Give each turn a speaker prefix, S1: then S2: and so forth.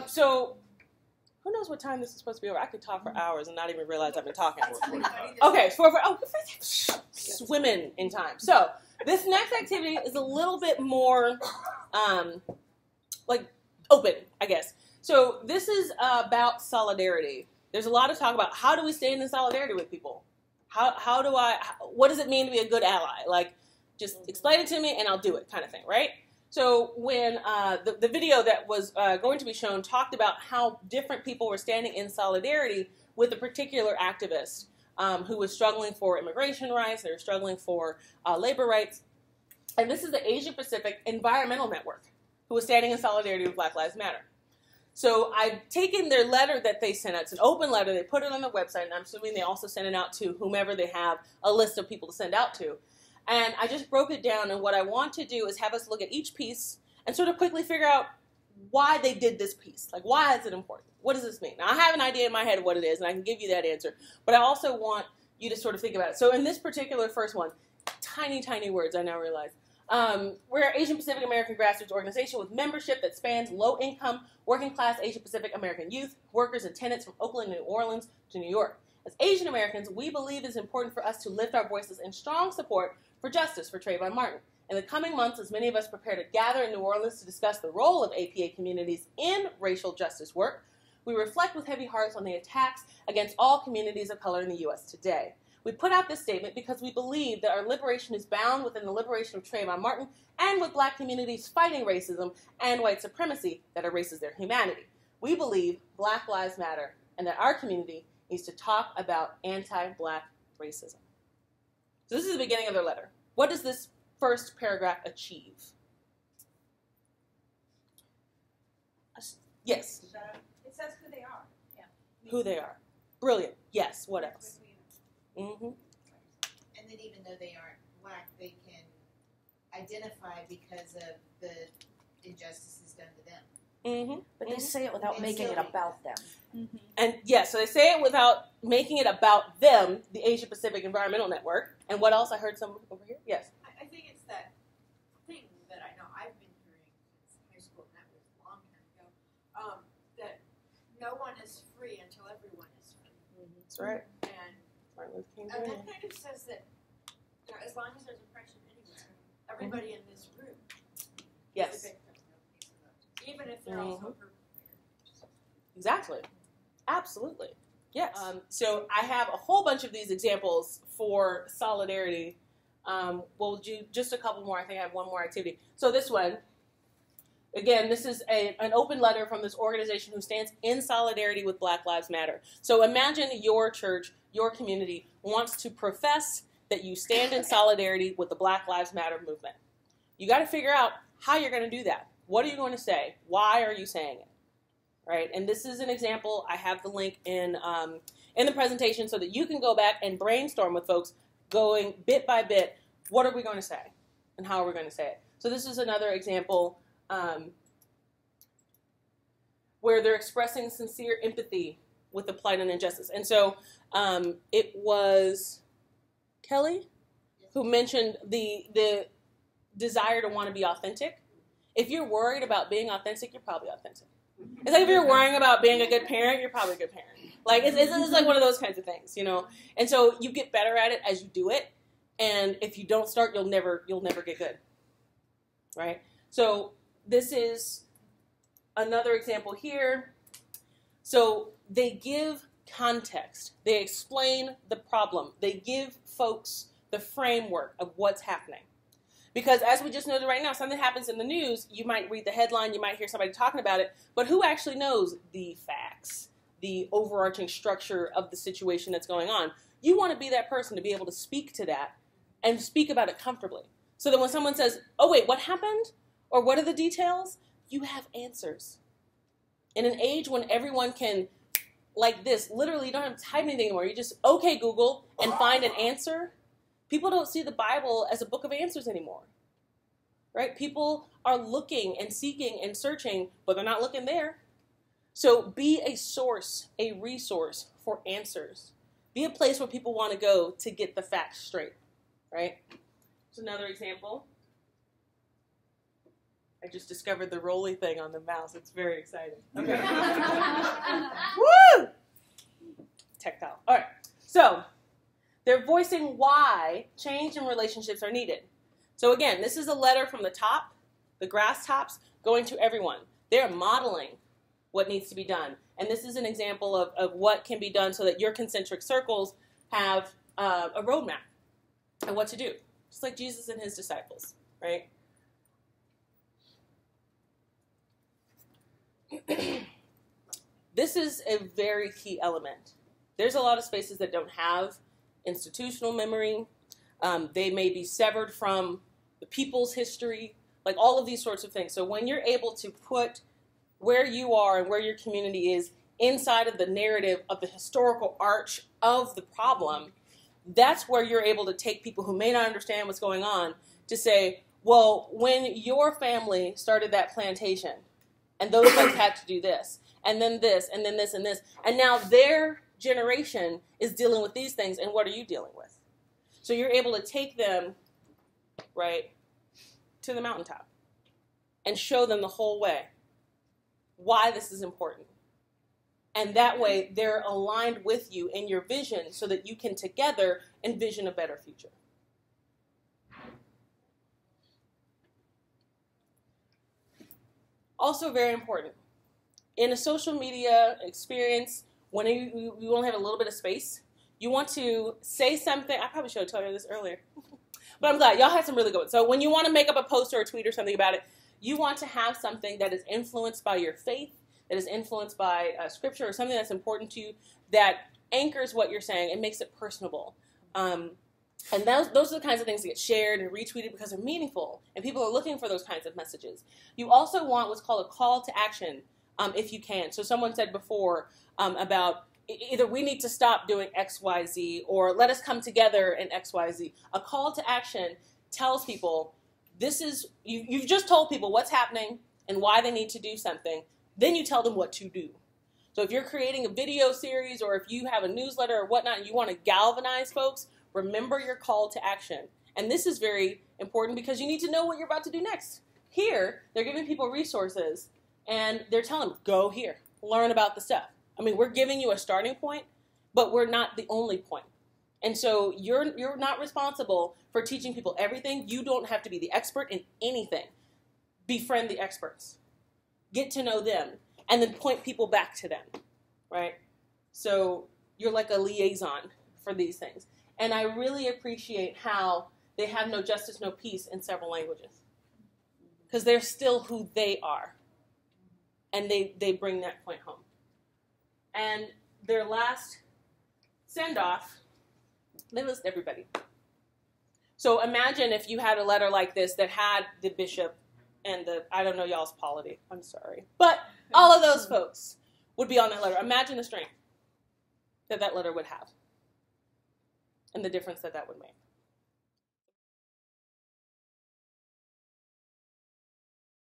S1: So who knows what time this is supposed to be over? I could talk for hours and not even realize I've been talking. Okay, swimming in time. So this next activity is a little bit more like open, I guess. So this is about solidarity. There's a lot of talk about how do we stand in solidarity with people? What does it mean to be a good ally? Like, just explain it to me and I'll do it kind of thing, right? So when the video that was going to be shown talked about how different people were standing in solidarity with a particular activist who was struggling for immigration rights, they were struggling for labor rights. And this is the Asia Pacific Environmental Network, who was standing in solidarity with Black Lives Matter. So I've taken their letter that they sent out. It's an open letter. They put it on their website, and I'm assuming they also send it out to whomever they have a list of people to send out to. And I just broke it down, and what I want to do is have us look at each piece and sort of quickly figure out why they did this piece. Like, why is it important? What does this mean? Now, I have an idea in my head of what it is, and I can give you that answer. But I also want you to sort of think about it. So in this particular first one, tiny, tiny words, I now realize. We're an Asian Pacific American grassroots organization with membership that spans low-income, working-class Asian Pacific American youth, workers, and tenants from Oakland and New Orleans to New York. As Asian Americans, we believe it's important for us to lift our voices in strong support for justice for Trayvon Martin. In the coming months, as many of us prepare to gather in New Orleans to discuss the role of APA communities in racial justice work, we reflect with heavy hearts on the attacks against all communities of color in the U.S. today. We put out this statement because we believe that our liberation is bound within the liberation of Trayvon Martin and with black communities fighting racism and white supremacy that erases their humanity. We believe Black Lives Matter and that our community needs to talk about anti-black racism. So this is the beginning of their letter. What does this first paragraph achieve? Yes?
S2: It says who they are. Yeah.
S1: Who they are. Brilliant. Yes. What else? Mm-hmm.
S3: And then even though they aren't black, they can identify because of the injustices done to them.
S1: Mm-hmm.
S4: But they say it without making it about them.
S1: Mm-hmm. And yes, so they say it without making it about them, the Asia Pacific Environmental Network. And what else? I heard some over here. Yes.
S2: I think it's that thing that I know I've been hearing since high school, and that was a long time ago, that no one is free until everyone is free.
S1: Mm-hmm. That's right.
S2: And that kind of says that, you know, as long as there's oppression anywhere, everybody in this room
S1: yes.
S2: is a victim, even if they're also perpetrators.
S1: Exactly. Absolutely. Yes. So I have a whole bunch of these examples for solidarity. We'll do just a couple more. I think I have one more activity. So this one, again, this is an open letter from this organization who stands in solidarity with Black Lives Matter. So imagine your church, your community wants to profess that you stand in solidarity with the Black Lives Matter movement. You got to figure out how you're going to do that. What are you going to say? Why are you saying it? Right? And this is an example. I have the link in the presentation so that you can go back and brainstorm with folks going bit by bit. What are we going to say? And how are we going to say it? So this is another example where they're expressing sincere empathy with the plight and injustice. And so it was Kelly who mentioned the desire to want to be authentic. If you're worried about being authentic, you're probably authentic. It's like if you're worrying about being a good parent, you're probably a good parent. Like it's like one of those kinds of things, you know. And so you get better at it as you do it. And if you don't start, you'll never get good, right? So this is another example here. So they give context. They explain the problem. They give folks the framework of what's happening. Because as we just noted right now, something happens in the news, you might read the headline, you might hear somebody talking about it, but who actually knows the facts, the overarching structure of the situation that's going on? You want to be that person to be able to speak to that and speak about it comfortably. So that when someone says, oh wait, what happened? Or what are the details? You have answers. In an age when everyone can, like this, literally you don't have to type anything anymore. You just, okay, Google, and find an answer. People don't see the Bible as a book of answers anymore, right? People are looking and seeking and searching, but they're not looking there. So be a source, a resource for answers. Be a place where people want to go to get the facts straight, right? Here's another example. I just discovered the rolly thing on the mouse. It's very exciting. Okay. Woo! Tactile. All right. So they're voicing why change in relationships are needed. So again, this is a letter from the top, the grass tops, going to everyone. They're modeling what needs to be done. And this is an example of what can be done so that your concentric circles have a roadmap and what to do. Just like Jesus and his disciples, right? This is a very key element. There's a lot of spaces that don't have institutional memory. They may be severed from the people's history, like all of these sorts of things. So when you're able to put where you are and where your community is inside of the narrative of the historical arch of the problem, that's where you're able to take people who may not understand what's going on to say, well, when your family started that plantation, and those folks had to do this, and then this, and then this, and this, and now their generation is dealing with these things, and what are you dealing with? So you're able to take them, right, to the mountaintop and show them the whole way why this is important. And that way, they're aligned with you in your vision so that you can together envision a better future. Also very important, in a social media experience, when you only have a little bit of space, you want to say something. I probably should have told you this earlier, but I'm glad. Y'all had some really good ones. So when you want to make up a post or a tweet or something about it, you want to have something that is influenced by your faith, that is influenced by scripture or something that's important to you, that anchors what you're saying and makes it personable. And those are the kinds of things that get shared and retweeted because they're meaningful, and people are looking for those kinds of messages. You also want what's called a call to action, if you can. So someone said before about either we need to stop doing X, Y, Z, or let us come together in X, Y, Z. A call to action tells people, this is, you've just told people what's happening and why they need to do something. Then you tell them what to do. So if you're creating a video series or if you have a newsletter or whatnot and you want to galvanize folks, remember your call to action. And this is very important because you need to know what you're about to do next. Here, they're giving people resources and they're telling them, go here, learn about the stuff. I mean, we're giving you a starting point, but we're not the only point. And so you're not responsible for teaching people everything. You don't have to be the expert in anything. Befriend the experts. Get to know them, and then point people back to them, right? So you're like a liaison for these things. And I really appreciate how they have no justice, no peace in several languages. Because they're still who they are. And they bring that point home. And their last send-off, they list everybody. So imagine if you had a letter like this that had the bishop and the, I don't know y'all's polity, I'm sorry. But all of those folks would be on that letter. Imagine the strength that that letter would have and the difference that that would make.